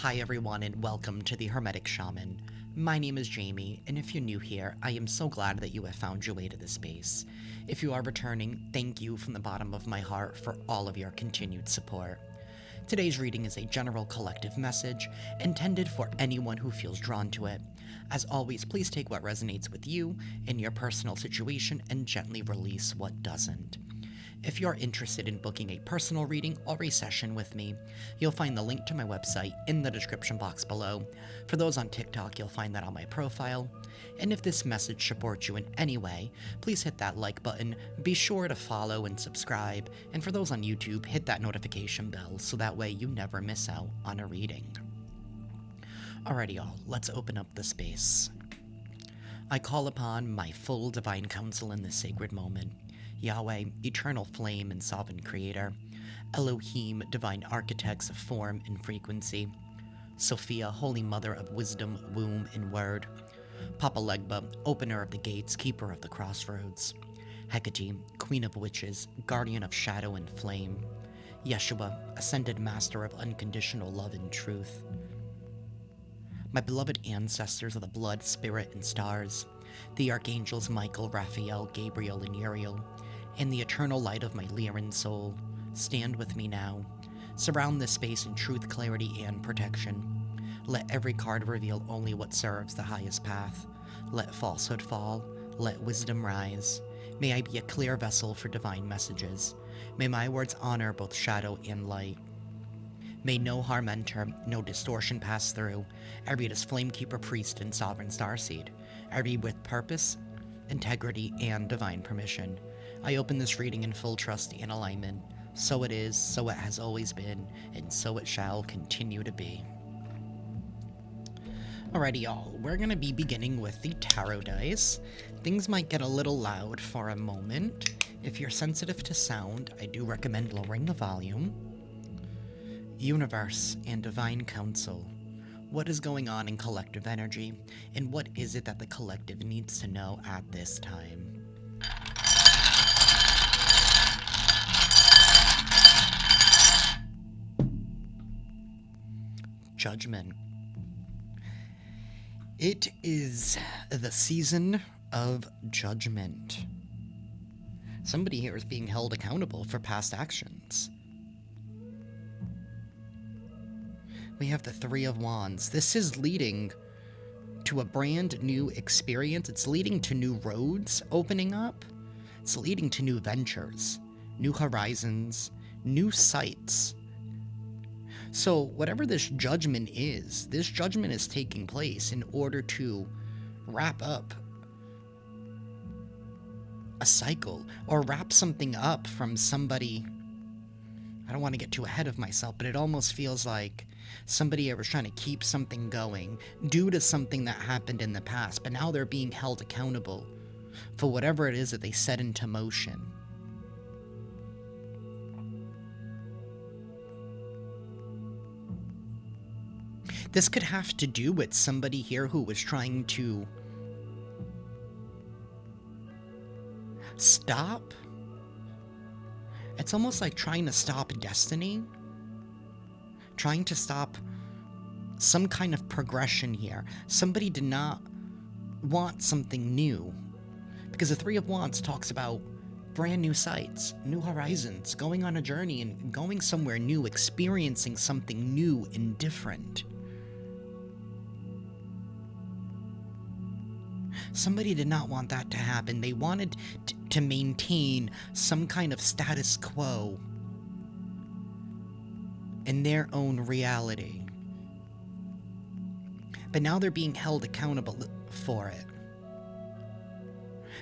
Hi everyone and welcome to the Hermetic Shaman. My name is Jayme, and if you're new here, I am so glad that you have found your way to this space. If you are returning, thank you from the bottom of my heart for all of your continued support. Today's reading is a general collective message intended for anyone who feels drawn to it. As always, please take what resonates with you in your personal situation and gently release what doesn't. If you're interested in booking a personal reading or a session with me, you'll find the link to my website in the description box below. For those on TikTok, you'll find that on my profile. And if this message supports you in any way, please hit that like button, be sure to follow and subscribe, and for those on YouTube, hit that notification bell so that way you never miss out on a reading. Alrighty y'all, let's open up the space. I call upon my full divine counsel in this sacred moment. Yahweh, eternal flame and sovereign creator, Elohim, divine architects of form and frequency, Sophia, holy mother of wisdom, womb, and word, Papa Legba, opener of the gates, keeper of the crossroads, Hecate, queen of witches, guardian of shadow and flame, Yeshua, ascended master of unconditional love and truth, my beloved ancestors of the blood, spirit, and stars, the archangels Michael, Raphael, Gabriel, and Uriel, and the eternal light of my Lyran soul, stand with me now. Surround this space in truth, clarity, and protection. Let every card reveal only what serves the highest path. Let falsehood fall. Let wisdom rise. May I be a clear vessel for divine messages. May my words honor both shadow and light. May no harm enter, no distortion pass through. I read as Flamekeeper, Priest, and Sovereign Starseed. I read with purpose, integrity, and divine permission. I open this reading in full trust and alignment. So it is, so it has always been, and so it shall continue to be. Alrighty y'all, we're going to be beginning with the tarot dice. Things might get a little loud for a moment. If you're sensitive to sound, I do recommend lowering the volume. Universe and divine counsel. What is going on in collective energy, and what is it that the collective needs to know at this time? Judgment. It is the season of judgment. Somebody here is being held accountable for past actions. We have the Three of Wands. This is leading to a brand new experience. It's leading to new roads opening up. It's leading to new ventures, new horizons, new sights. So whatever this judgment is taking place in order to wrap up a cycle or wrap something up from somebody. I don't want to get too ahead of myself, but it almost feels like somebody was trying to keep something going due to something that happened in the past, but now they're being held accountable for whatever it is that they set into motion. This could have to do with somebody here who was trying to stop. It's almost like trying to stop destiny. Trying to stop some kind of progression here. Somebody did not want something new. Because the Three of Wands talks about brand new sights, new horizons, going on a journey and going somewhere new, experiencing something new and different. Somebody did not want that to happen. They wanted to maintain some kind of status quo in their own reality. But now they're being held accountable for it.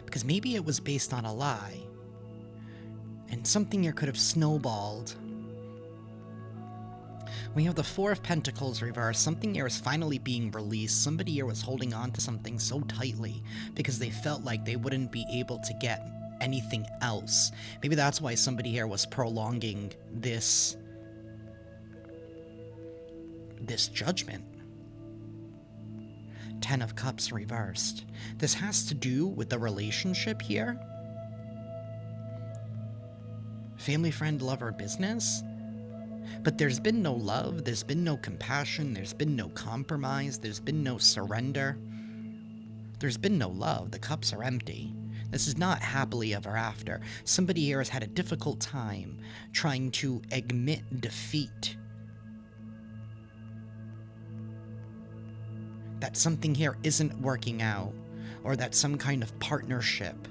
Because maybe it was based on a lie. And something here could have snowballed. We have the Four of Pentacles reversed. Something here is finally being released. Somebody here was holding on to something so tightly because they felt like they wouldn't be able to get anything else. Maybe that's why somebody here was prolonging this judgment. Ten of Cups reversed. This has to do with the relationship here. Family, friend, lover, business. But there's been no love, there's been no compassion, there's been no compromise, there's been no surrender. There's been no love. The cups are empty. This is not happily ever after. Somebody here has had a difficult time trying to admit defeat. That something here isn't working out, or that some kind of partnership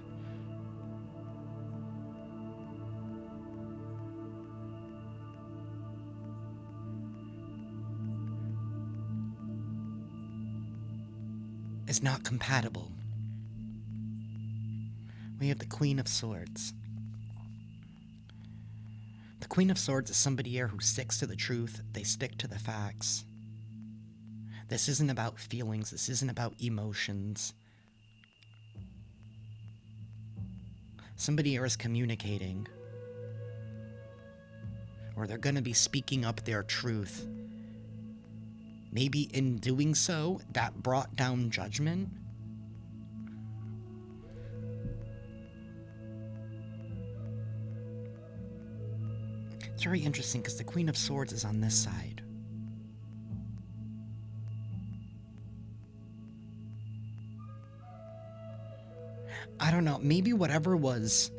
is not compatible. We have the Queen of Swords. The Queen of Swords is somebody here who sticks to the truth. They stick to the facts. This isn't about feelings. This isn't about emotions. Somebody here is communicating, or they're going to be speaking up their truth. Maybe in doing so, that brought down judgment. It's very interesting because the Queen of Swords is on this side. I don't know, maybe whatever was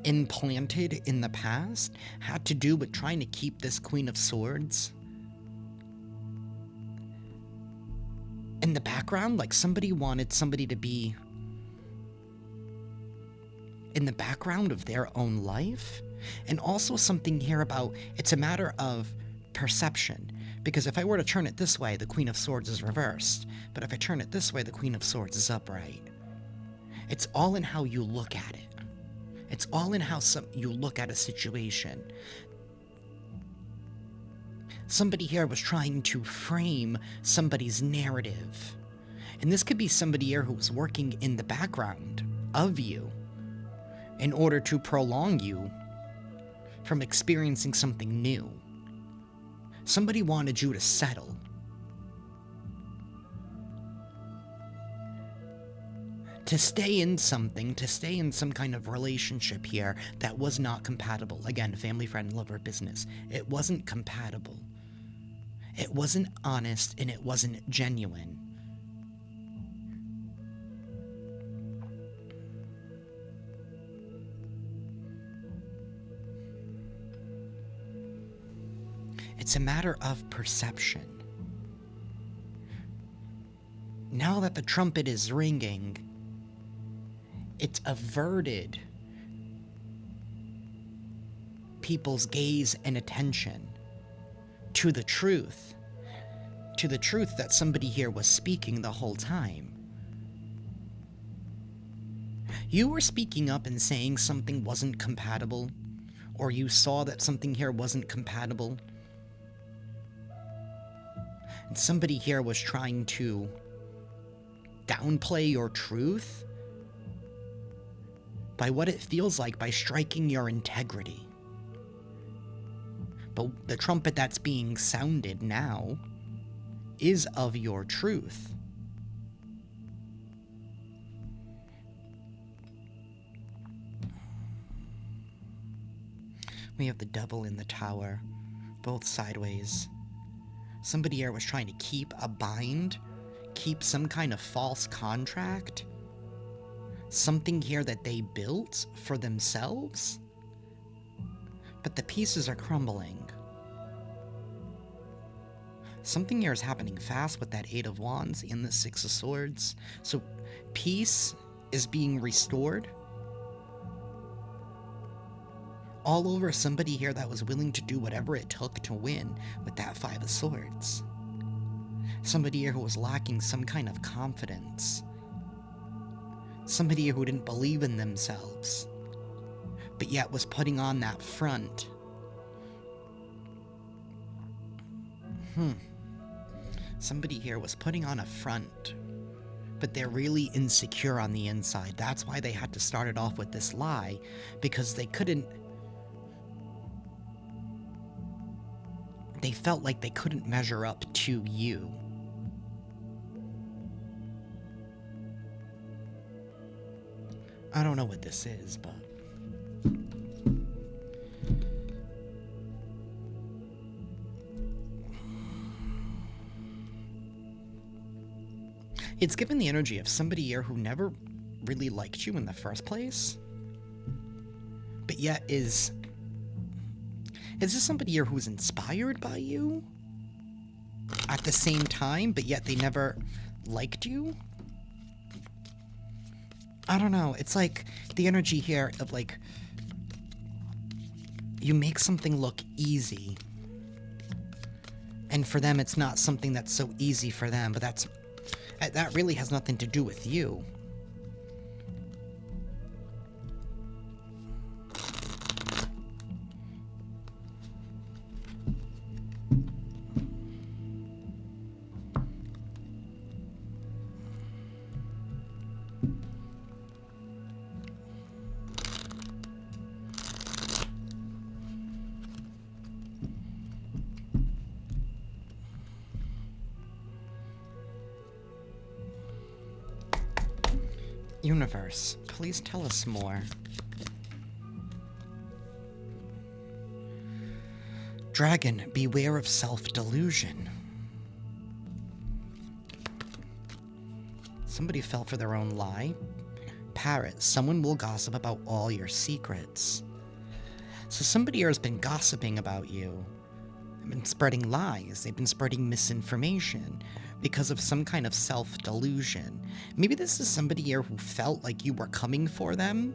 implanted in the past had to do with trying to keep this Queen of Swords in the background. Like somebody wanted somebody to be in the background of their own life. And also something here about it's a matter of perception. Because if I were to turn it this way, the Queen of Swords is reversed. But if I turn it this way, the Queen of Swords is upright. It's all in how you look at it. It's all in how you look at a situation. Somebody here was trying to frame somebody's narrative. And this could be somebody here who was working in the background of you in order to prolong you from experiencing something new. Somebody wanted you to settle. To stay in something, to stay in some kind of relationship here that was not compatible. Again, family, friend, lover, business. It wasn't compatible. It wasn't honest and it wasn't genuine. It's a matter of perception. Now that the trumpet is ringing, it's averted people's gaze and attention to the truth that somebody here was speaking the whole time. You were speaking up and saying something wasn't compatible, or you saw that something here wasn't compatible, and somebody here was trying to downplay your truth by what it feels like by striking your integrity. But the trumpet that's being sounded now is of your truth. We have the Devil in the Tower, both sideways. Somebody here was trying to keep a bind, keep some kind of false contract, something here that they built for themselves, but the pieces are crumbling. Something here is happening fast with that Eight of Wands and the Six of Swords. So peace is being restored all over somebody here that was willing to do whatever it took to win with that Five of Swords. Somebody here who was lacking some kind of confidence. Somebody here who didn't believe in themselves, but yet was putting on that front. Somebody here was putting on a front, but they're really insecure on the inside. That's why they had to start it off with this lie, because they felt like they couldn't measure up to you. I don't know what this is, but It's given the energy of somebody here who never really liked you in the first place, but yet is this somebody here who's inspired by you at the same time, but yet they never liked you? I don't know. It's like the energy here of like, you make something look easy, and for them it's not something that's so easy for them, but that really has nothing to do with you. Universe, please tell us more. Dragon, beware of self-delusion. Somebody fell for their own lie. Parrot, someone will gossip about all your secrets. So somebody here has been gossiping about you. They've been spreading lies. They've been spreading misinformation because of some kind of self-delusion. Maybe this is somebody here who felt like you were coming for them.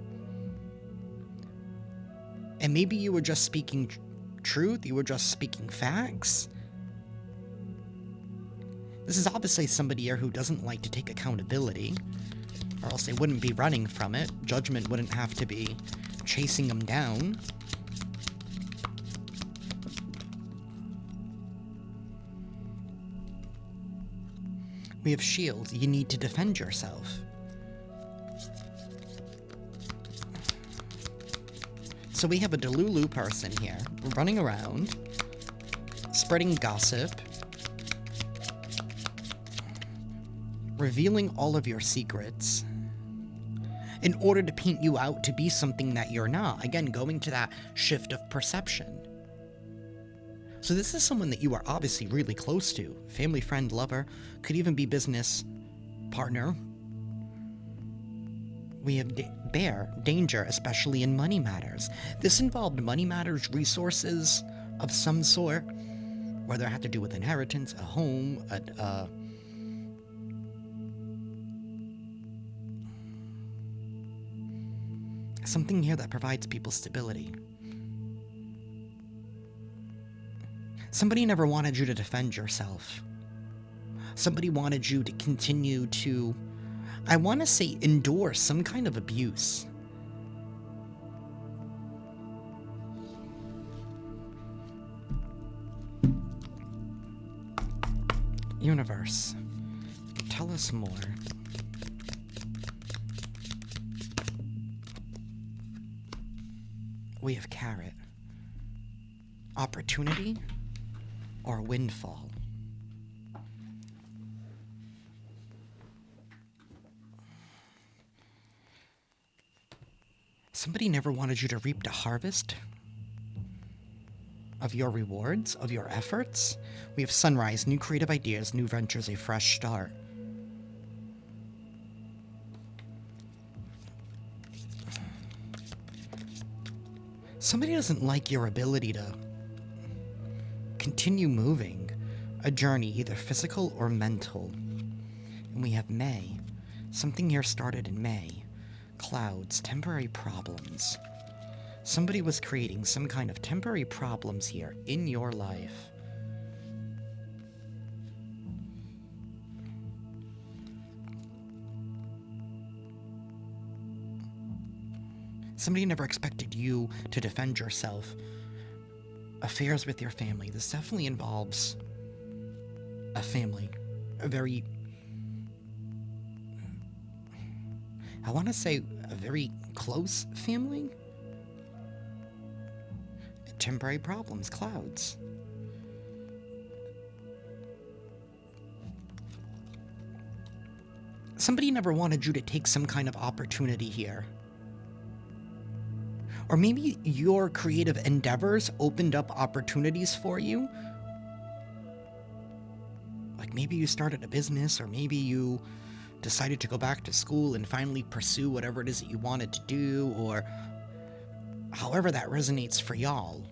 And maybe you were just speaking truth. You were just speaking facts. This is obviously somebody here who doesn't like to take accountability, or else they wouldn't be running from it. Judgment wouldn't have to be chasing them down. We have shields. You need to defend yourself. So we have a Delulu person here, running around, spreading gossip, revealing all of your secrets, in order to paint you out to be something that you're not. Again, going to that shift of perception. So this is someone that you are obviously really close to. Family, friend, lover, could even be business partner. We have bear, danger, especially in money matters. This involved money matters, resources of some sort, whether it had to do with inheritance, a home, something here that provides people stability. Somebody never wanted you to defend yourself. Somebody wanted you to continue to, I want to say, endure some kind of abuse. Universe, tell us more. We have carrot. Opportunity or windfall? Somebody never wanted you to reap the harvest of your rewards, of your efforts. We have sunrise, new creative ideas, new ventures, a fresh start. Somebody doesn't like your ability to continue moving a journey, either physical or mental. And we have May. Something here started in May. Clouds, temporary problems. Somebody was creating some kind of temporary problems here in your life. Somebody never expected you to defend yourself. Affairs with your family. This definitely involves a family. A very, I want to say a very close family. Temporary problems, clouds. Somebody never wanted you to take some kind of opportunity here. Or maybe your creative endeavors opened up opportunities for you. Like maybe you started a business, or maybe you decided to go back to school and finally pursue whatever it is that you wanted to do, or however that resonates for y'all.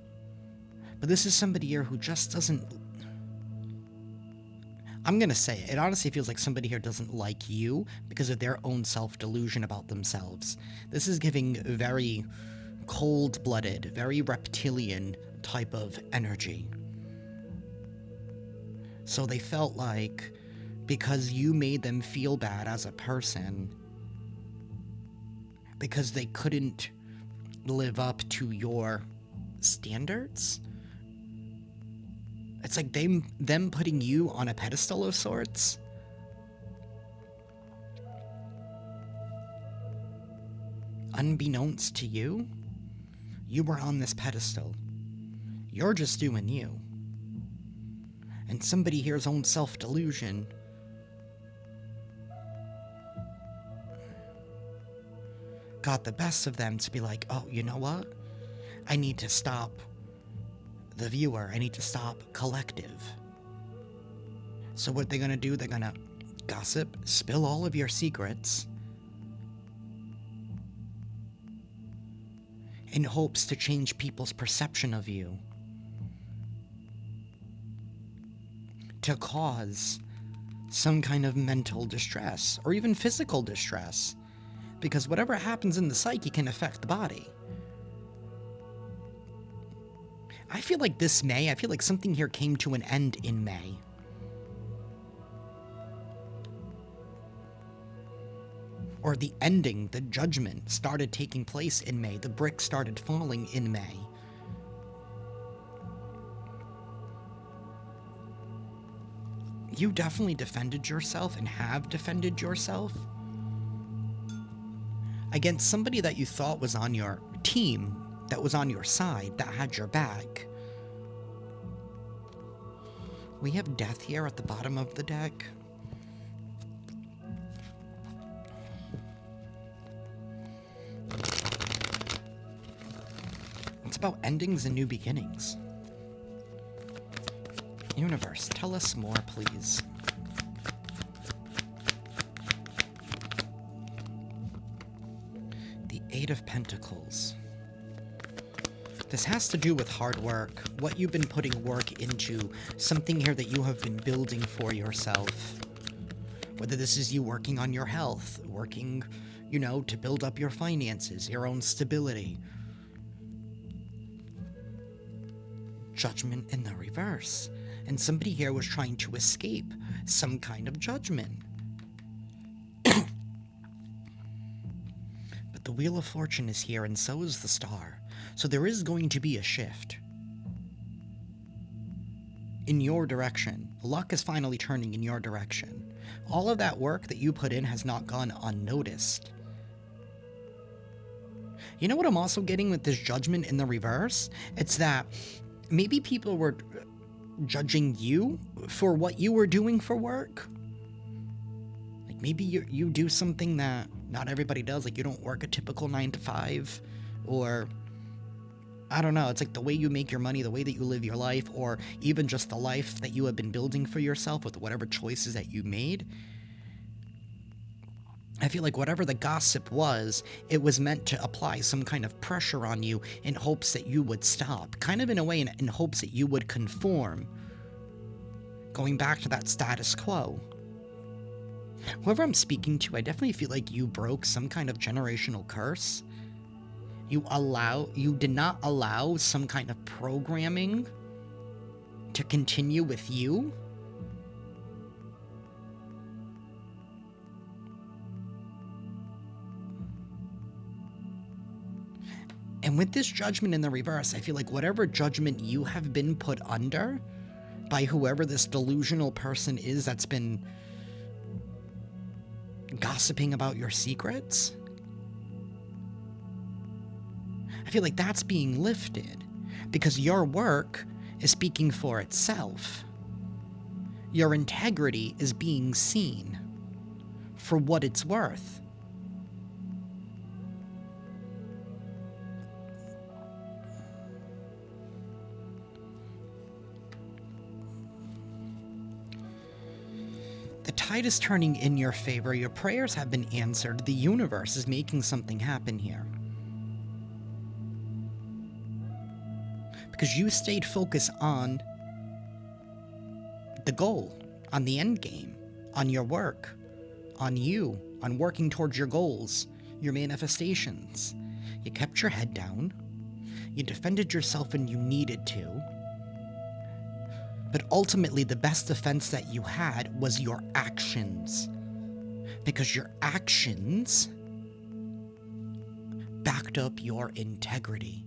But this is somebody here who just doesn't... I'm gonna say it honestly feels like somebody here doesn't like you because of their own self-delusion about themselves. This is giving very cold-blooded, very reptilian type of energy. So they felt like because you made them feel bad as a person, because they couldn't live up to your standards, it's like them putting you on a pedestal of sorts. Unbeknownst to you, you were on this pedestal. You're just doing you. And somebody here's own self-delusion got the best of them to be like, oh, you know what? I need to stop the viewer. I need to stop collective. So what they're gonna do, they're gonna gossip, spill all of your secrets in hopes to change people's perception of you, to cause some kind of mental distress or even physical distress, because whatever happens in the psyche can affect the body. I feel like this May, I feel like something here came to an end in May. Or the ending, the judgment started taking place in May. The bricks started falling in May. You definitely defended yourself and have defended yourself against somebody that you thought was on your team, that was on your side, that had your back. We have death here at the bottom of the deck. It's about endings and new beginnings. Universe, tell us more, please. The Eight of Pentacles. This has to do with hard work, what you've been putting work into, something here that you have been building for yourself. Whether this is you working on your health, working, you know, to build up your finances, your own stability. Judgment in the reverse. And somebody here was trying to escape some kind of judgment. But the Wheel of Fortune is here, and so is the Star. So there is going to be a shift in your direction. Luck is finally turning in your direction. All of that work that you put in has not gone unnoticed. You know what I'm also getting with this Judgment in the reverse? It's that maybe people were judging you for what you were doing for work. Like maybe you do something that not everybody does. Like you don't work a typical 9 to 5, or I don't know, it's like the way you make your money, the way that you live your life, or even just the life that you have been building for yourself with whatever choices that you made. I feel like whatever the gossip was, it was meant to apply some kind of pressure on you in hopes that you would stop. Kind of in a way in hopes that you would conform. Going back to that status quo. Whoever I'm speaking to, I definitely feel like you broke some kind of generational curse. You did not allow some kind of programming to continue with you. And with this Judgment in the reverse, I feel like whatever judgment you have been put under by whoever this delusional person is that's been gossiping about your secrets, I feel like that's being lifted because your work is speaking for itself. Your integrity is being seen for what it's worth. The The tide is turning in your favor. Your prayers have been answered. The universe is making something happen here. Because you stayed focused on the goal, on the end game, on your work, on you, on working towards your goals, your manifestations. You kept your head down. You defended yourself when you needed to. But ultimately, the best defense that you had was your actions. Because your actions backed up your integrity.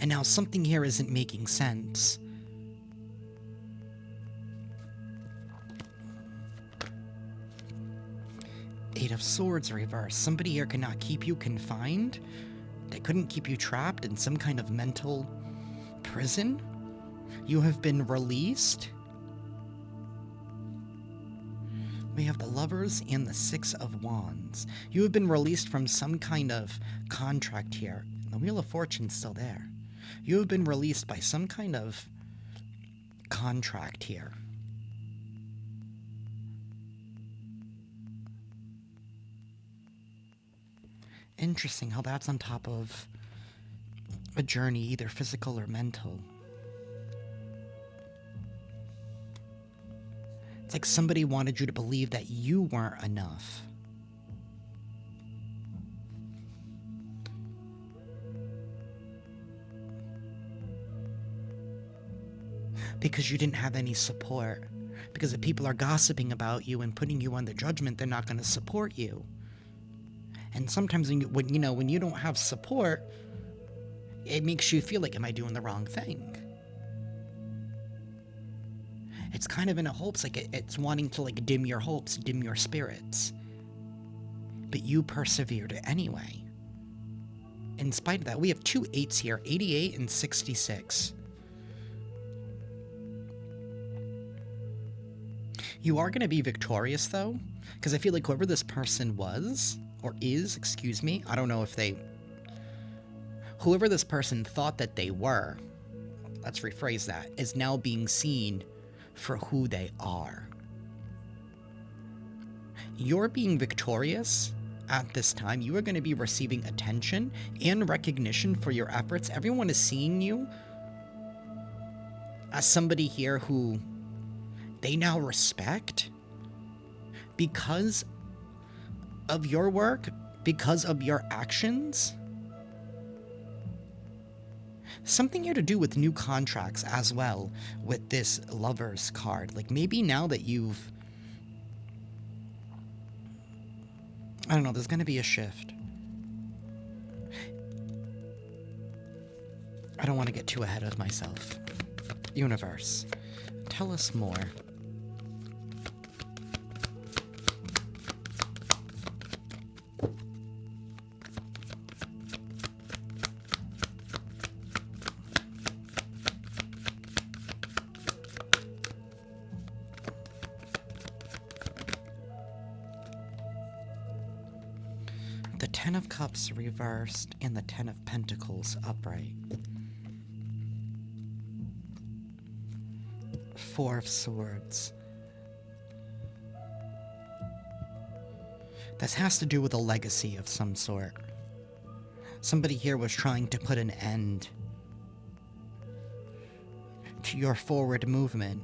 And now something here isn't making sense. Eight of Swords reversed. Somebody here cannot keep you confined. They couldn't keep you trapped in some kind of mental prison. You have been released. We have the Lovers and the Six of Wands. You have been released from some kind of contract here. The Wheel of Fortune's still there. You have been released by some kind of contract here. Interesting how that's on top of a journey, either physical or mental. It's like somebody wanted you to believe that you weren't enough. Because you didn't have any support. Because if people are gossiping about you and putting you under judgment, they're not going to support you. And sometimes when you don't have support, it makes you feel like, am I doing the wrong thing? It's kind of in a hopes, like it's wanting to like dim your hopes, dim your spirits. But you persevered anyway. In spite of that, we have two 8s here, 88 and 66. You are going to be victorious, though, because I feel like whoever this person was, or is, excuse me, I don't know if whoever this person thought that they were, let's rephrase that, is now being seen for who they are. You're being victorious at this time. You are going to be receiving attention and recognition for your efforts. Everyone is seeing you as somebody here who they now respect because of your work, because of your actions. Something here to do with new contracts as well with this Lovers card. Like maybe now that you've... I don't know, there's going to be a shift. I don't want to get too ahead of myself. Universe, tell us more. The Ten of Cups reversed and the Ten of Pentacles upright. Four of Swords. This has to do with a legacy of some sort. Somebody here was trying to put an end to your forward movement.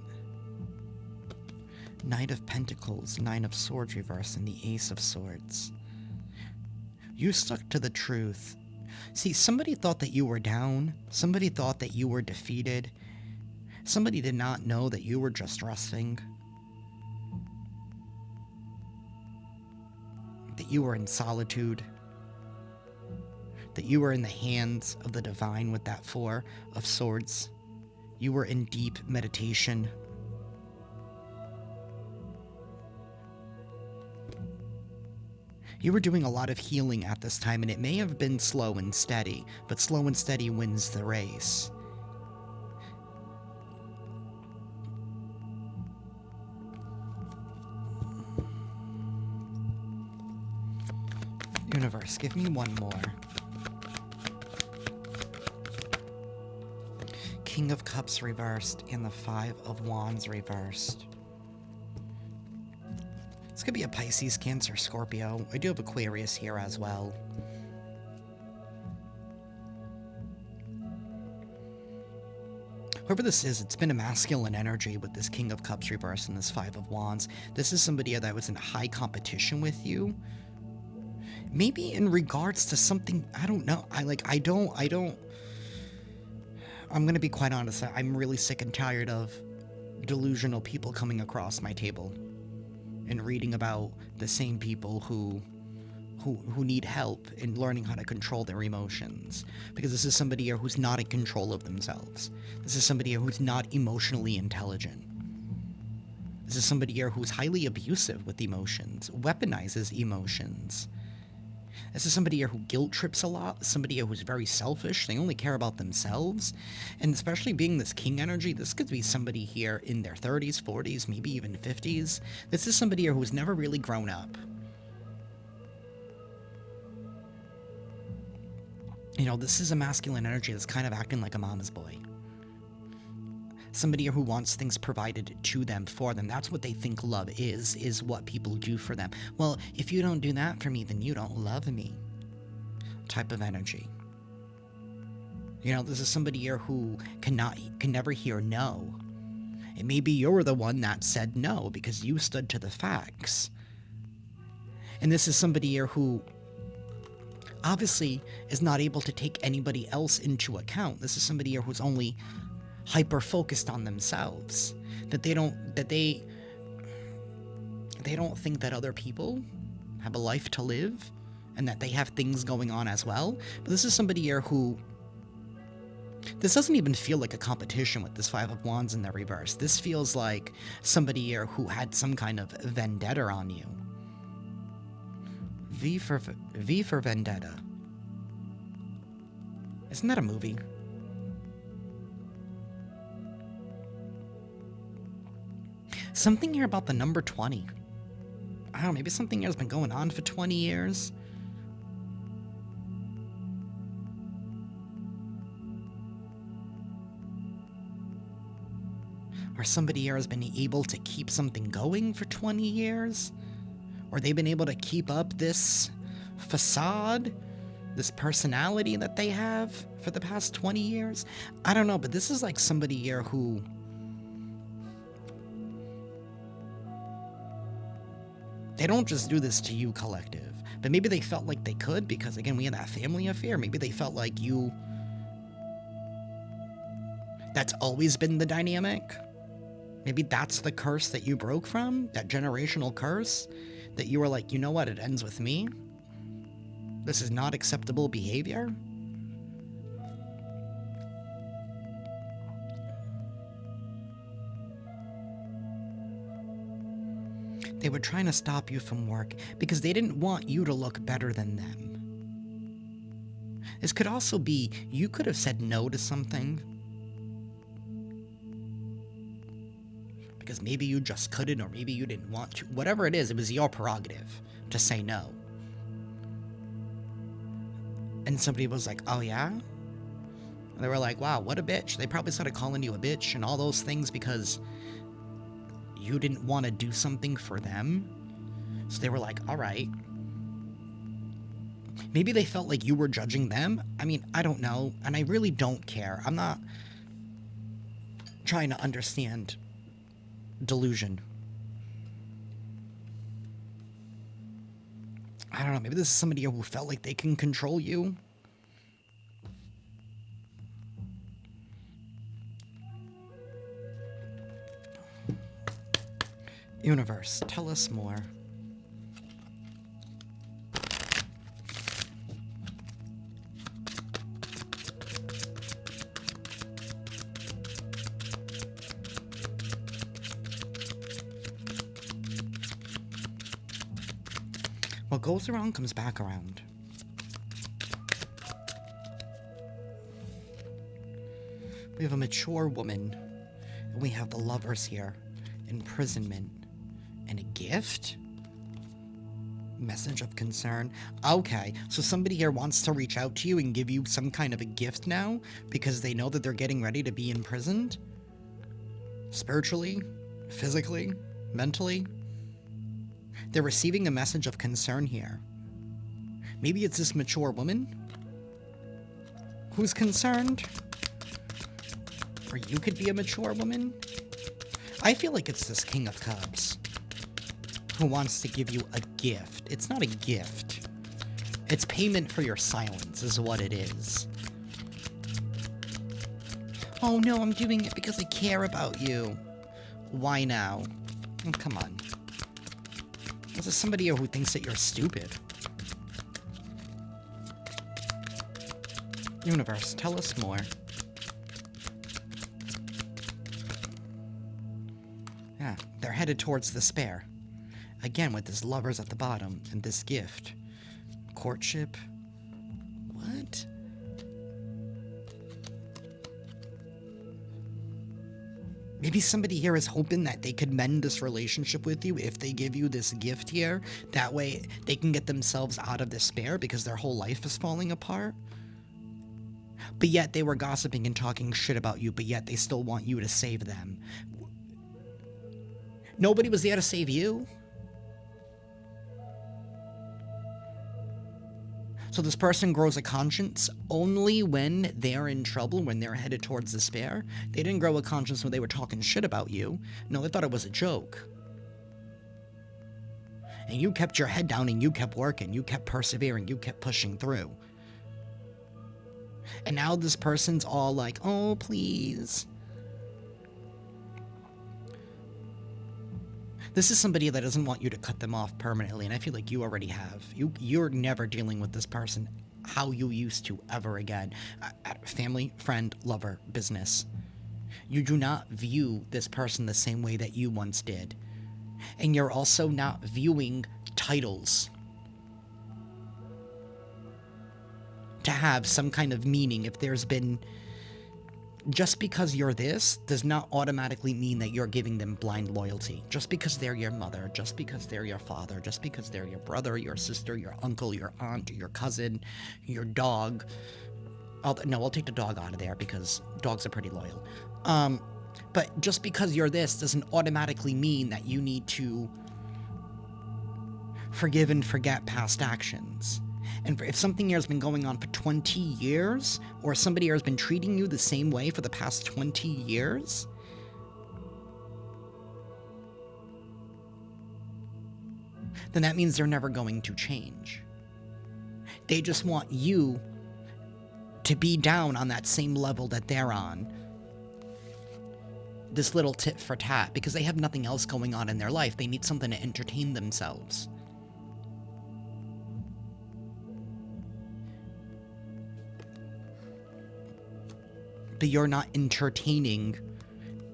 Knight of Pentacles, Nine of Swords reversed, and the Ace of Swords. You stuck to the truth. See, somebody thought that you were down. Somebody thought that you were defeated. Somebody did not know that you were just resting. That you were in solitude. That you were in the hands of the divine with that Four of Swords. You were in deep meditation. You were doing a lot of healing at this time, and it may have been slow and steady, but slow and steady wins the race. Universe, give me one more. King of Cups reversed and the Five of Wands reversed. This could be a Pisces, Cancer, Scorpio. I do have Aquarius here as well. Whoever this is, it's been a masculine energy with this King of Cups reversed and this Five of Wands. This is somebody that was in high competition with you. Maybe in regards to something, I don't know. I'm going to be quite honest. I'm really sick and tired of delusional people coming across my table and reading about the same people who need help in learning how to control their emotions. Because this is somebody here who's not in control of themselves. This is somebody here who's not emotionally intelligent. This is somebody here who's highly abusive with emotions, weaponizes emotions. This is somebody here who guilt trips a lot, somebody here who's very selfish, they only care about themselves, and especially being this king energy, this could be somebody here in their 30s, 40s, maybe even 50s. This is somebody here who's never really grown up. You know, this is a masculine energy that's kind of acting like a mama's boy. Somebody who wants things provided to them, for them. That's what they think love is what people do for them. Well, if you don't do that for me, then you don't love me. Type of energy. You know, this is somebody here who can never hear no. And maybe you're the one that said no because you stood to the facts. And this is somebody here who obviously is not able to take anybody else into account. This is somebody here who's only hyper focused on themselves, that they don't think that other people have a life to live and that they have things going on as well. But this is somebody here who, this doesn't even feel like a competition with this Five of Wands in the reverse. This feels like somebody here who had some kind of vendetta on you. V for Vendetta. Isn't that a movie? Something here about the number 20. I don't know, maybe something here has been going on for 20 years. Or somebody here has been able to keep something going for 20 years. Or they've been able to keep up this facade, this personality that they have for the past 20 years. I don't know, but this is like somebody here who, they don't just do this to you, collective. But maybe they felt like they could because, again, we had that family affair. Maybe they felt like you... That's always been the dynamic. Maybe that's the curse that you broke from, that generational curse, that you were like, you know what, it ends with me. This is not acceptable behavior. They were trying to stop you from work because they didn't want you to look better than them. This could also be, you could have said no to something because maybe you just couldn't, or maybe you didn't want to. Whatever it is, it was your prerogative to say no. And somebody was like, oh yeah? And they were like, wow, what a bitch. They probably started calling you a bitch and all those things because you didn't want to do something for them. So they were like, all right. Maybe they felt like you were judging them. I mean, I don't know. And I really don't care. I'm not trying to understand delusion. I don't know. Maybe this is somebody who felt like they can control you. Universe, tell us more. What goes around comes back around. We have a mature woman, and we have the lovers here. Imprisonment. And a gift? Message of concern. Okay, so somebody here wants to reach out to you and give you some kind of a gift now because they know that they're getting ready to be imprisoned? Spiritually? Physically? Mentally? They're receiving a message of concern here. Maybe it's this mature woman who's concerned? Or you could be a mature woman? I feel like it's this King of Cups who wants to give you a gift. It's not a gift. It's payment for your silence is what it is. Oh no, I'm doing it because I care about you. Why now? Oh, come on. This is somebody who thinks that you're stupid. Universe, tell us more. Yeah, they're headed towards despair. Again, with this lovers at the bottom and this gift. Courtship? What? Maybe somebody here is hoping that they could mend this relationship with you if they give you this gift here. That way they can get themselves out of despair because their whole life is falling apart. But yet they were gossiping and talking shit about you, but yet they still want you to save them. Nobody was there to save you. So this person grows a conscience only when they're in trouble, when they're headed towards despair. They didn't grow a conscience when they were talking shit about you. No, they thought it was a joke. And you kept your head down and you kept working. You kept persevering. You kept pushing through. And now this person's all like, oh, please. This is somebody that doesn't want you to cut them off permanently, and I feel like you already have. You're never dealing with this person how you used to ever again. Family, friend, lover, business. You do not view this person the same way that you once did. And you're also not viewing titles to have some kind of meaning. If there's been... Just because you're this does not automatically mean that you're giving them blind loyalty. Just because they're your mother, just because they're your father, just because they're your brother, your sister, your uncle, your aunt, your cousin, your dog. I'll take the dog out of there because dogs are pretty loyal. But just because you're this doesn't automatically mean that you need to forgive and forget past actions. And if something here has been going on for 20 years, or somebody here has been treating you the same way for the past 20 years, then that means they're never going to change. They just want you to be down on that same level that they're on. This little tit for tat, because they have nothing else going on in their life. They need something to entertain themselves. But you're not entertaining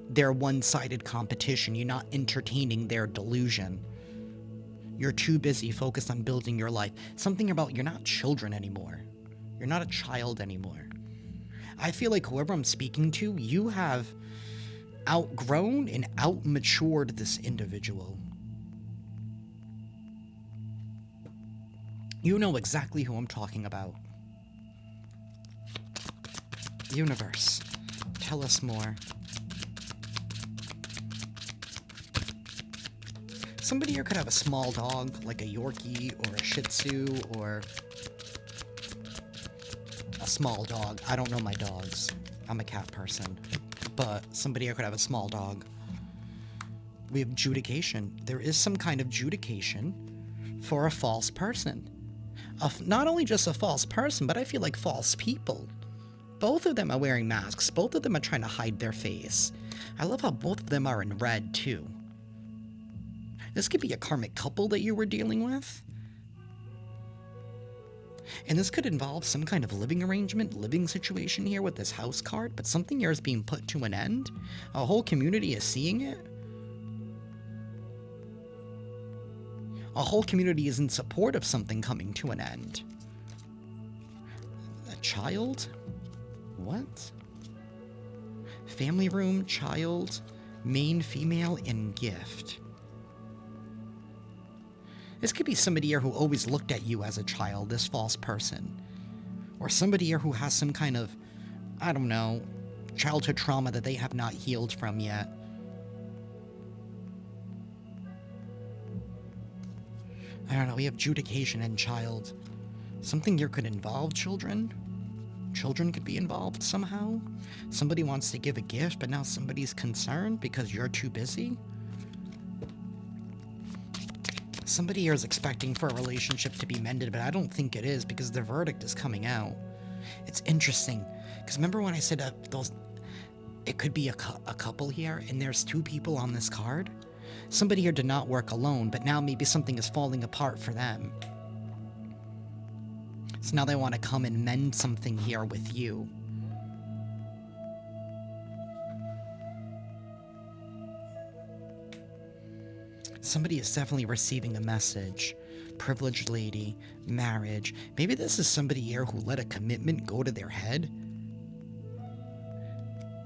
their one-sided competition. You're not entertaining their delusion. You're too busy focused on building your life. Something about you're not children anymore. You're not a child anymore. I feel like whoever I'm speaking to, you have outgrown and outmatured this individual. You know exactly who I'm talking about. Universe, tell us more. Somebody here could have a small dog, like a Yorkie or a Shih Tzu, or a small dog. I don't know my dogs. I'm a cat person. But somebody here could have a small dog. We have judication. There is some kind of judication for a false person. Not only just a false person, but I feel like false people. Both of them are wearing masks. Both of them are trying to hide their face. I love how both of them are in red, too. This could be a karmic couple that you were dealing with. And this could involve some kind of living arrangement, living situation here with this house card, but something here is being put to an end. A whole community is seeing it. A whole community is in support of something coming to an end. A child? What? Family room, child, main female, and gift. This could be somebody here who always looked at you as a child, this false person. Or somebody here who has some kind of, I don't know, childhood trauma that they have not healed from yet. I don't know, we have adjudication and child. Something here could involve children. Children could be involved somehow. Somebody wants to give a gift, but now somebody's concerned because you're too busy. Somebody here is expecting for a relationship to be mended, but I don't think it is because the verdict is coming out. It's interesting, because remember when I said it could be a couple here, and there's two people on this card? Somebody here did not work alone, but now maybe something is falling apart for them. So now they want to come and mend something here with you. Somebody is definitely receiving a message. Privileged lady, marriage. Maybe this is somebody here who let a commitment go to their head.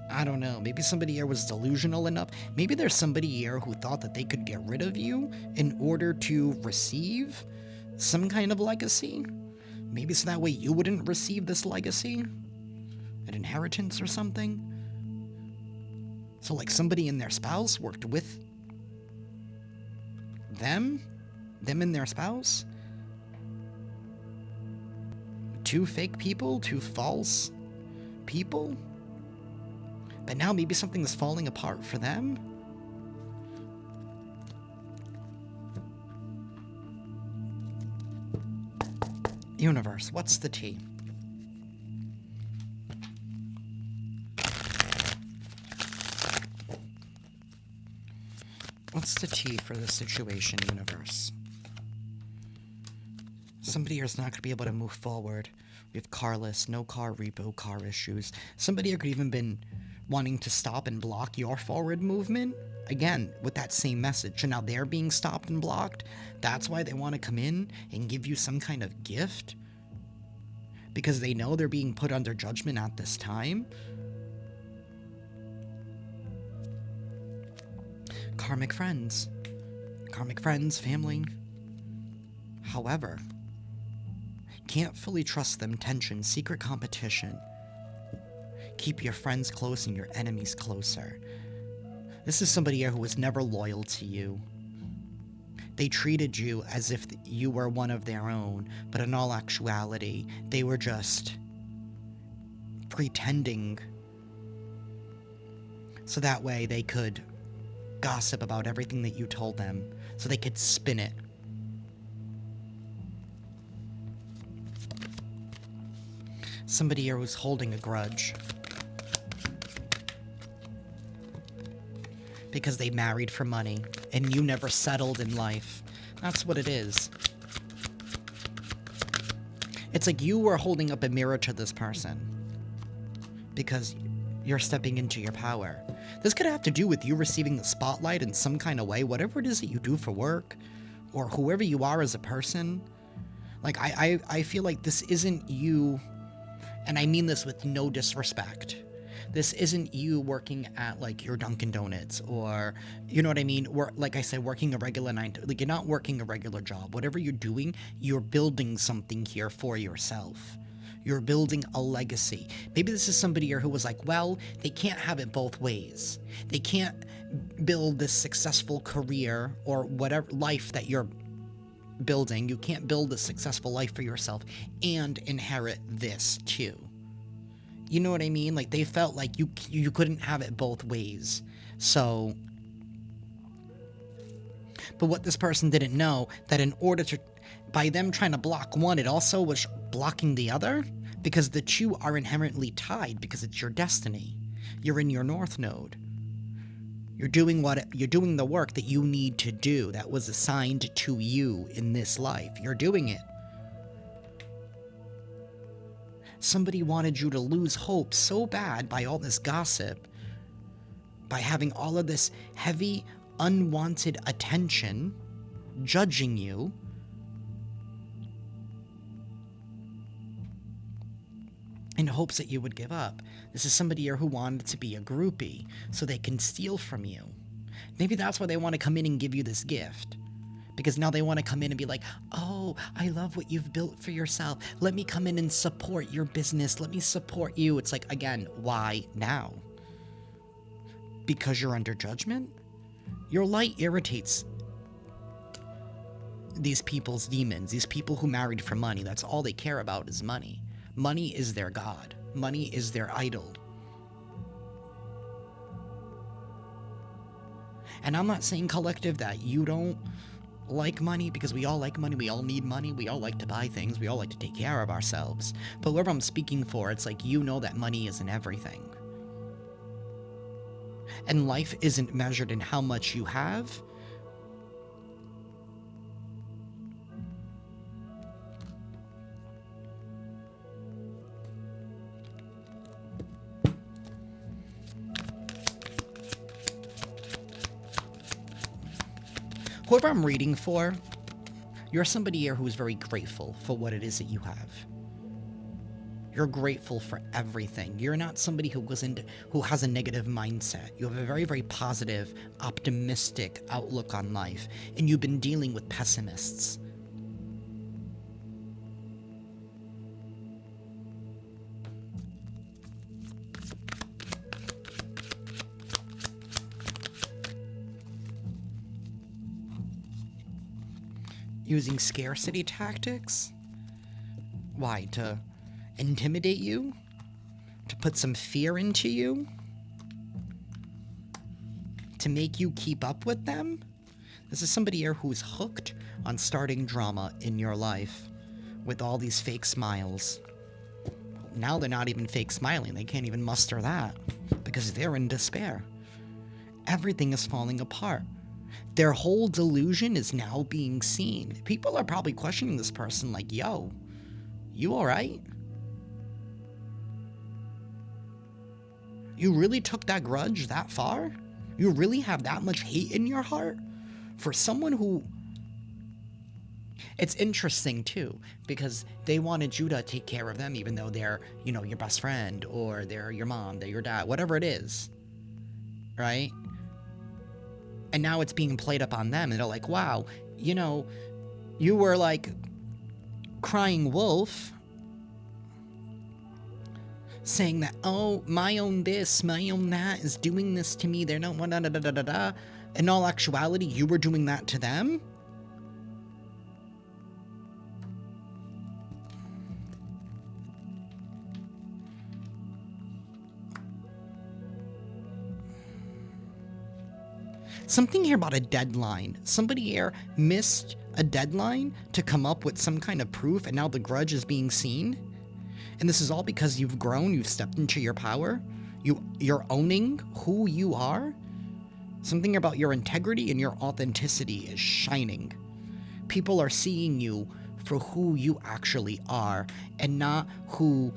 I don't know. Maybe somebody here was delusional enough. Maybe there's somebody here who thought that they could get rid of you in order to receive some kind of legacy. Maybe so that way you wouldn't receive this legacy. An inheritance or something. So like somebody and their spouse worked with them and their spouse. Two fake people, two false people. But now maybe something's falling apart for them. Universe, what's the tea? What's the tea for this situation, universe? Somebody here is not going to be able to move forward. We have carless, no car repo, car issues. Somebody here could even been wanting to stop and block your forward movement. Again, with that same message. And now they're being stopped and blocked. That's why they want to come in and give you some kind of gift. Because they know they're being put under judgment at this time. Karmic friends. Karmic friends, family. However, can't fully trust them. Tension, secret competition. Keep your friends close and your enemies closer. This is somebody here who was never loyal to you. They treated you as if you were one of their own, but in all actuality, they were just pretending so that way they could gossip about everything that you told them, so they could spin it. Somebody here who's holding a grudge. Because they married for money, and you never settled in life. That's what it is. It's like you were holding up a mirror to this person. Because you're stepping into your power. This could have to do with you receiving the spotlight in some kind of way, whatever it is that you do for work, or whoever you are as a person. Like, I feel like this isn't you, and I mean this with no disrespect. This isn't you working at, like, your Dunkin' Donuts, or, you know what I mean? Like I said, working a regular like, you're not working a regular job. Whatever you're doing, you're building something here for yourself. You're building a legacy. Maybe this is somebody here who was like, well, they can't have it both ways. They can't build this successful career or whatever life that you're building. You can't build a successful life for yourself and inherit this too. You know what I mean? Like, they felt like you couldn't have it both ways. So, but what this person didn't know, that in order to, by them trying to block one, it also was blocking the other, because the two are inherently tied, because it's your destiny. You're in your North Node. You're doing the work that you need to do, that was assigned to you in this life. You're doing it. Somebody wanted you to lose hope so bad by all this gossip, by having all of this heavy, unwanted attention, judging you, in hopes that you would give up. This is somebody here who wanted to be a groupie, so they can steal from you. Maybe that's why they want to come in and give you this gift. Because now they want to come in and be like, oh, I love what you've built for yourself. Let me come in and support your business. Let me support you. It's like, again, why now? Because you're under judgment? Your light irritates these people's demons, these people who married for money. That's all they care about is money. Money is their god. Money is their idol. And I'm not saying, collective, that you don't like money, because we all like money, we all need money, we all like to buy things, we all like to take care of ourselves. But whoever I'm speaking for, it's like, you know that money isn't everything. And life isn't measured in how much you have. Whoever I'm reading for, you're somebody here who is very grateful for what it is that you have. You're grateful for everything. You're not somebody who has a negative mindset. You have a very, very positive, optimistic outlook on life, and you've been dealing with pessimists. Using scarcity tactics? Why? To intimidate you? To put some fear into you? To make you keep up with them? This is somebody here who's hooked on starting drama in your life with all these fake smiles. Now they're not even fake smiling. They can't even muster that because they're in despair. Everything is falling apart. Their whole delusion is now being seen. People are probably questioning this person like, yo, you all right? You really took that grudge that far? You really have that much hate in your heart? For someone who... It's interesting, too, because they wanted you to take care of them even though they're, you know, your best friend, or they're your mom, they're your dad, whatever it is. Right? And now it's being played up on them, and they're like, wow, you know, you were like crying wolf, saying that, oh, my own this, my own that is doing this to me. They're not, da da da da da da. In all actuality, you were doing that to them? Something here about a deadline. Somebody here missed a deadline to come up with some kind of proof, and now the grudge is being seen. And this is all because you've grown, you've stepped into your power. You're owning who you are. Something about your integrity and your authenticity is shining. People are seeing you for who you actually are, and not who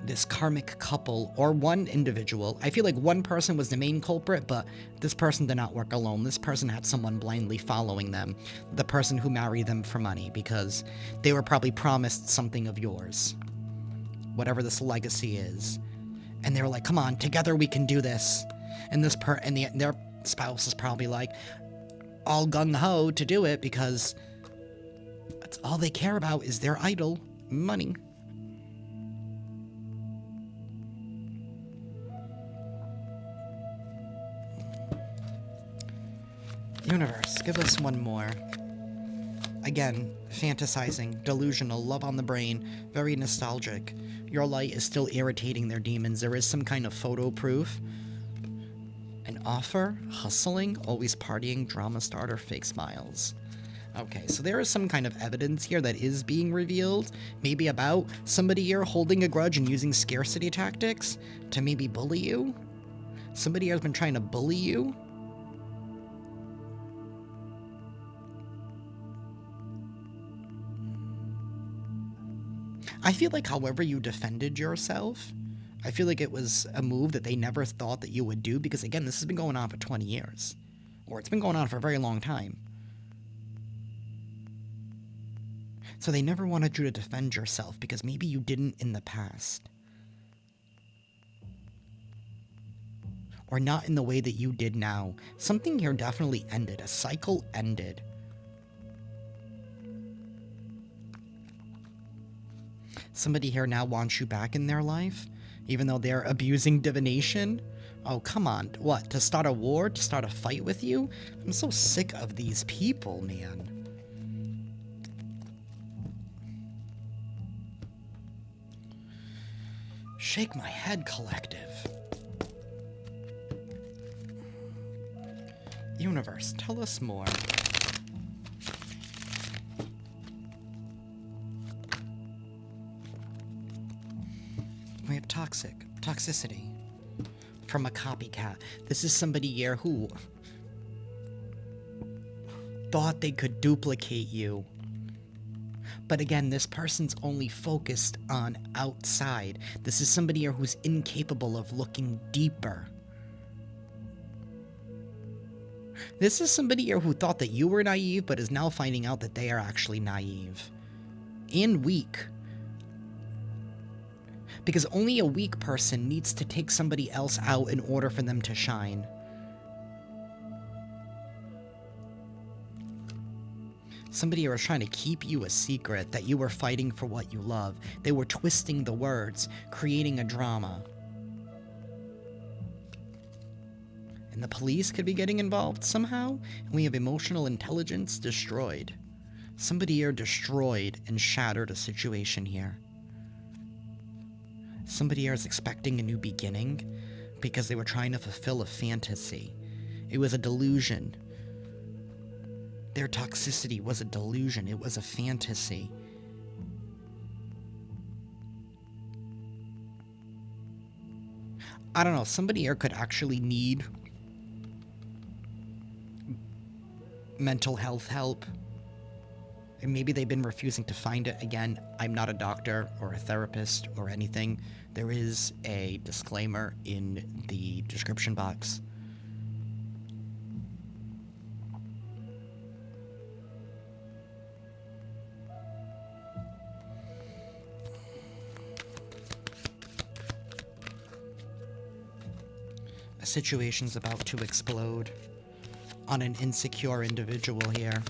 this karmic couple or one individual. I feel like one person was the main culprit, but this person did not work alone. This person had someone blindly following them, the person who married them for money, because they were probably promised something of yours, whatever this legacy is, and they were like, come on, together we can do this. And their spouse is probably like all gung-ho to do it, because that's all they care about is their idol, money. Universe, give us one more. Again, fantasizing, delusional, love on the brain, very nostalgic. Your light is still irritating their demons. There is some kind of photo proof. An offer, hustling, always partying, drama starter, fake smiles. Okay, so there is some kind of evidence here that is being revealed, maybe about somebody here holding a grudge and using scarcity tactics to maybe bully you. Somebody has been trying to bully you. I feel like however you defended yourself, I feel like it was a move that they never thought that you would do, because again, this has been going on for 20 years. Or it's been going on for a very long time. So they never wanted you to defend yourself, because maybe you didn't in the past. Or not in the way that you did now. Something here definitely ended. A cycle ended. Somebody here now wants you back in their life, even though they're abusing divination. Oh, come on. What, to start a war? To start a fight with you? I'm so sick of these people, man. Shake my head, collective. Universe, tell us more. We have toxicity from a copycat. This is somebody here who thought they could duplicate you. But again, this person's only focused on outside. This is somebody here who's incapable of looking deeper. This is somebody here who thought that you were naive, but is now finding out that they are actually naive. And weak. Because only a weak person needs to take somebody else out in order for them to shine. Somebody was trying to keep you a secret, that you were fighting for what you love. They were twisting the words, creating a drama. And the police could be getting involved somehow, and we have emotional intelligence destroyed. Somebody here destroyed and shattered a situation here. Somebody here is expecting a new beginning because they were trying to fulfill a fantasy. It was a delusion. Their toxicity was a delusion. It was a fantasy. I don't know. Somebody here could actually need mental health help. And maybe they've been refusing to find it. Again, I'm not a doctor or a therapist or anything. There is a disclaimer in the description box. A situation's about to explode on an insecure individual here.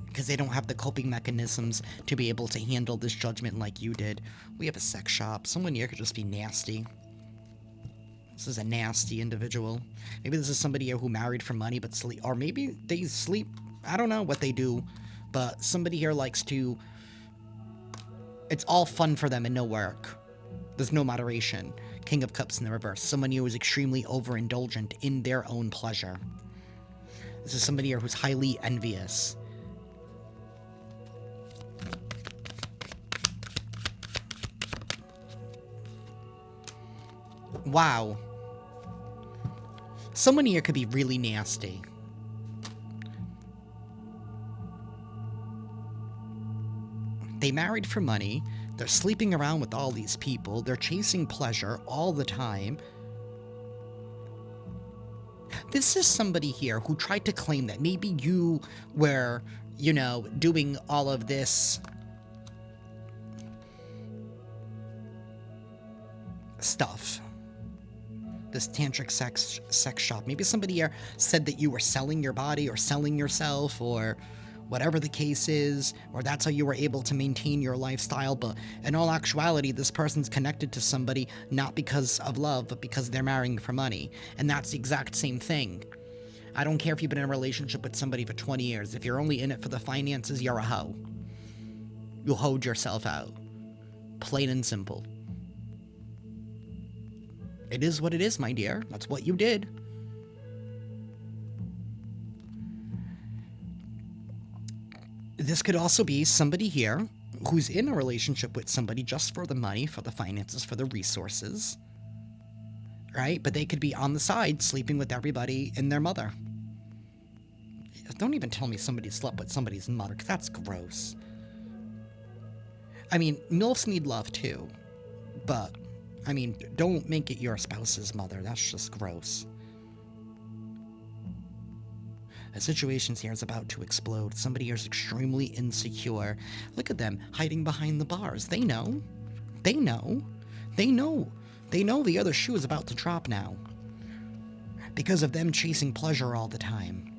Because they don't have the coping mechanisms to be able to handle this judgment like you did. We have a sex shop. Someone here could just be nasty. This is a nasty individual. Maybe this is somebody here who married for money but sleep. Or maybe they sleep. I don't know what they do. But somebody here likes to... It's all fun for them and no work. There's no moderation. King of Cups in the reverse. Someone here who is extremely overindulgent in their own pleasure. This is somebody here who's highly envious. Wow. Someone here could be really nasty. They married for money. They're sleeping around with all these people. They're chasing pleasure all the time. This is somebody here who tried to claim that maybe you were, you know, doing all of this stuff. This tantric sex shop. Maybe somebody here said that you were selling your body or selling yourself or whatever the case is, or that's how you were able to maintain your lifestyle. But in all actuality, this person's connected to somebody not because of love, but because they're marrying for money. And that's the exact same thing. I don't care if you've been in a relationship with somebody for 20 years. If you're only in it for the finances, you're a hoe. You hoed yourself out. Plain and simple. It is what it is, my dear. That's what you did. This could also be somebody here who's in a relationship with somebody just for the money, for the finances, for the resources. Right? But they could be on the side sleeping with everybody and their mother. Don't even tell me somebody slept with somebody's mother, because that's gross. I mean, MILFs need love too. But... I mean, don't make it your spouse's mother. That's just gross. The situation here is about to explode. Somebody here is extremely insecure. Look at them hiding behind the bars. They know. They know. They know. They know the other shoe is about to drop now. Because of them chasing pleasure all the time.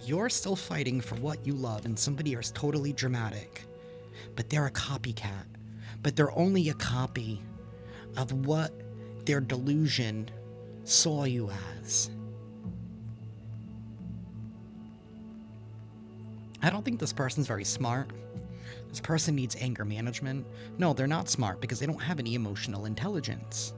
You're still fighting for what you love, and somebody is totally dramatic. But they're a copycat. But they're only a copy of what their delusion saw you as. I don't think this person's very smart. This person needs anger management. No, they're not smart because they don't have any emotional intelligence.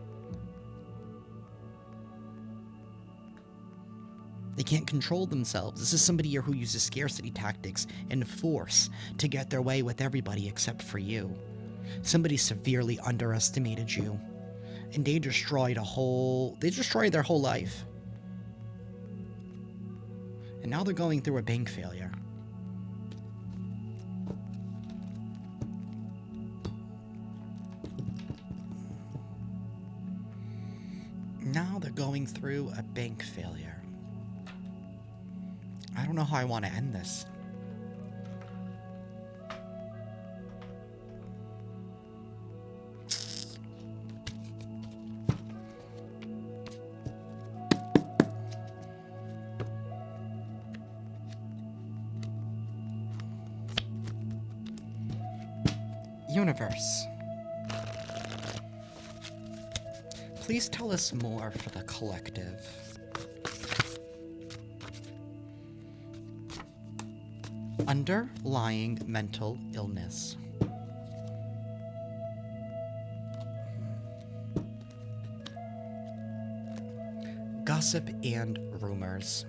They can't control themselves. This is somebody here who uses scarcity tactics and force to get their way with everybody except for you. Somebody severely underestimated you. And they destroyed their whole life. And now they're going through a bank failure. Now they're going through a bank failure. I don't know how I want to end this. Universe. Please tell us more for the collective. Underlying mental illness. Gossip and rumors.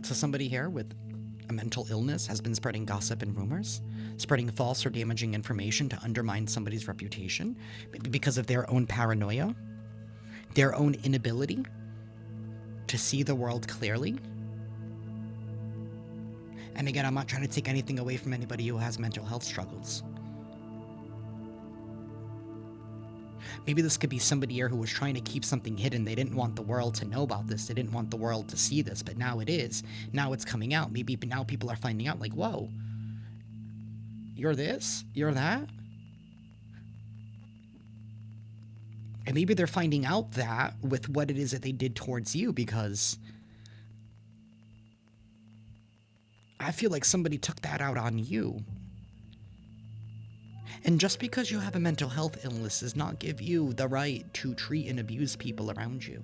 So somebody here with a mental illness has been spreading gossip and rumors, spreading false or damaging information to undermine somebody's reputation, maybe because of their own paranoia, their own inability to see the world clearly. And again, I'm not trying to take anything away from anybody who has mental health struggles. Maybe this could be somebody here who was trying to keep something hidden. They didn't want the world to know about this. They didn't want the world to see this, but now it is. Now it's coming out. Maybe now people are finding out, like, whoa, you're this? You're that? And maybe they're finding out that with what it is that they did towards you, because I feel like somebody took that out on you. And just because you have a mental health illness does not give you the right to treat and abuse people around you.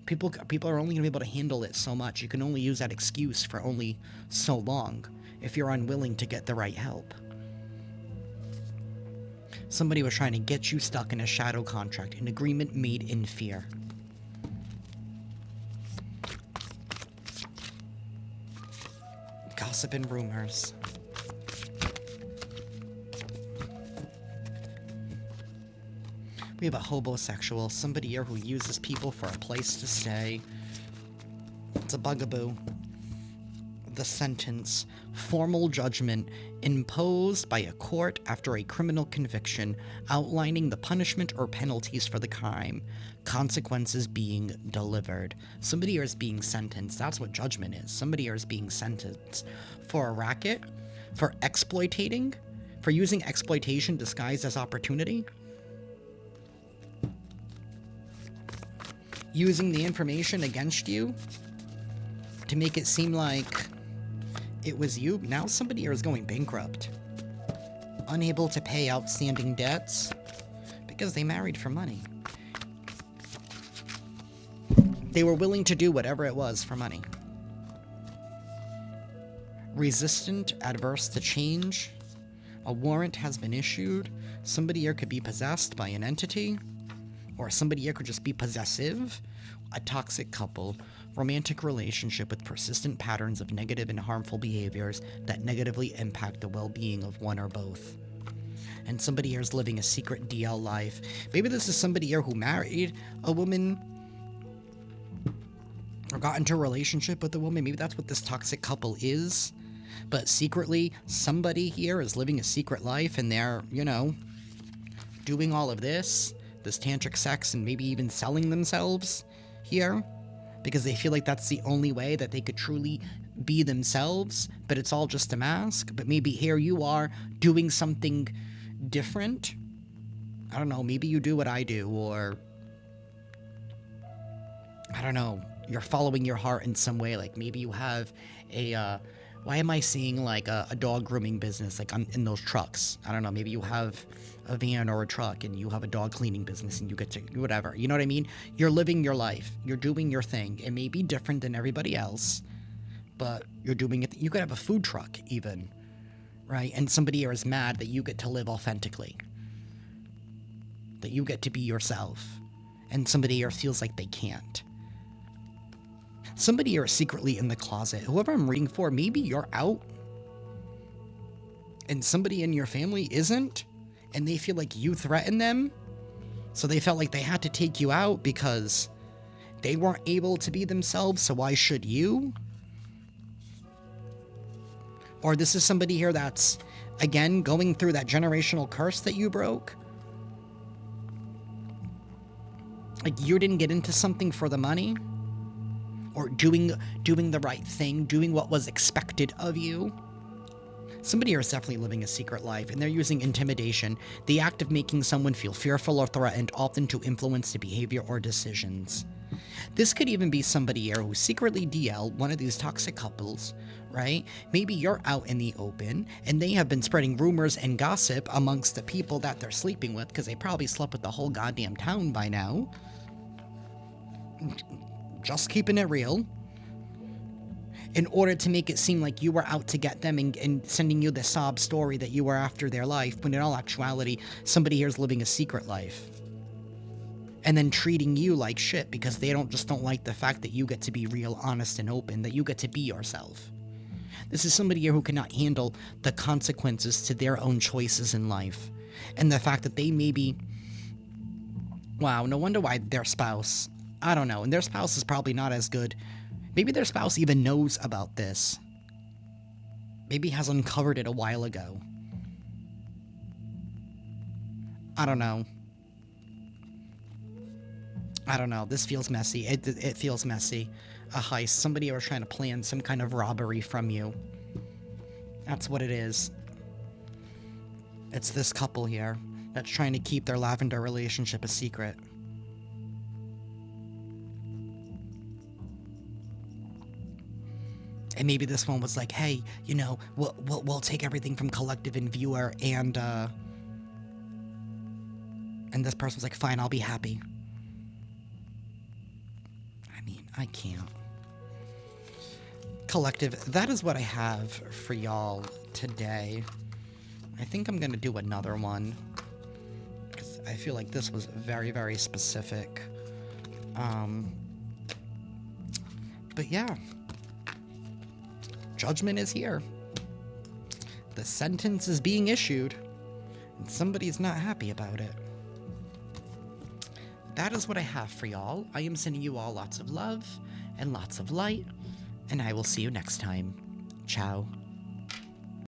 People are only going to be able to handle it so much. You can only use that excuse for only so long if you're unwilling to get the right help. Somebody was trying to get you stuck in a shadow contract, an agreement made in fear. Gossip and rumors. We have a hobosexual, somebody here who uses people for a place to stay. It's a bugaboo. The sentence: formal judgment imposed by a court after a criminal conviction, outlining the punishment or penalties for the crime, consequences being delivered. Somebody here is being sentenced. That's what judgment is. Somebody here is being sentenced for a racket, for exploitating, for using exploitation disguised as opportunity. Using the information against you to make it seem like it was you. Now somebody here is going bankrupt. Unable to pay outstanding debts because they married for money. They were willing to do whatever it was for money. Resistant, adverse to change. A warrant has been issued. Somebody here could be possessed by an entity. Or somebody here could just be possessive. A toxic couple. Romantic relationship with persistent patterns of negative and harmful behaviors that negatively impact the well-being of one or both. And somebody here is living a secret DL life. Maybe this is somebody here who married a woman or got into a relationship with a woman. Maybe that's what this toxic couple is. But secretly, somebody here is living a secret life and they're, doing all of this tantric sex, and maybe even selling themselves here because they feel like that's the only way that they could truly be themselves, but it's all just a mask. But maybe here you are doing something different. I don't know, maybe you do what I do, or I don't know, you're following your heart in some way. Like maybe you have why am I seeing like a dog grooming business like in those trucks? I don't know. Maybe you have a van or a truck and you have a dog cleaning business and you get to whatever. You know what I mean? You're living your life. You're doing your thing. It may be different than everybody else, but you're doing it. You could have a food truck even, right? And somebody here is mad that you get to live authentically, that you get to be yourself, and somebody here feels like they can't. Somebody here is secretly in the closet. Whoever I'm reading for, maybe you're out and somebody in your family isn't, and they feel like you threatened them, so they felt like they had to take you out because they weren't able to be themselves, so why should you? Or this is somebody here that's, again, going through that generational curse that you broke. Like you didn't get into something for the money, or doing the right thing, doing what was expected of you. Somebody here is definitely living a secret life, and they're using intimidation, the act of making someone feel fearful or threatened, often to influence the behavior or decisions. This could even be somebody here who secretly DL one of these toxic couples, right? Maybe you're out in the open, and they have been spreading rumors and gossip amongst the people that they're sleeping with, because they probably slept with the whole goddamn town by now. Just keeping it real, in order to make it seem like you were out to get them and sending you the sob story that you were after their life, when in all actuality, somebody here is living a secret life. And then treating you like shit because they don't like the fact that you get to be real, honest, and open, that you get to be yourself. This is somebody here who cannot handle the consequences to their own choices in life. And the fact that they maybe... Wow, no wonder why their spouse... I don't know, and their spouse is probably not as good. Maybe their spouse even knows about this. Maybe has uncovered it a while ago. I don't know. This feels messy. It feels messy. A heist. Somebody was trying to plan some kind of robbery from you. That's what it is. It's this couple here that's trying to keep their lavender relationship a secret. And maybe this one was like, hey, you know, we'll take everything from collective and viewer, and this person was like, fine, I'll be happy. I mean, I can't. Collective, that is what I have for y'all today. I think I'm going to do another one, because I feel like this was very, very specific. But yeah. Judgment is here. The sentence is being issued, and somebody's not happy about it. That is what I have for y'all. I am sending you all lots of love and lots of light, and I will see you next time. Ciao.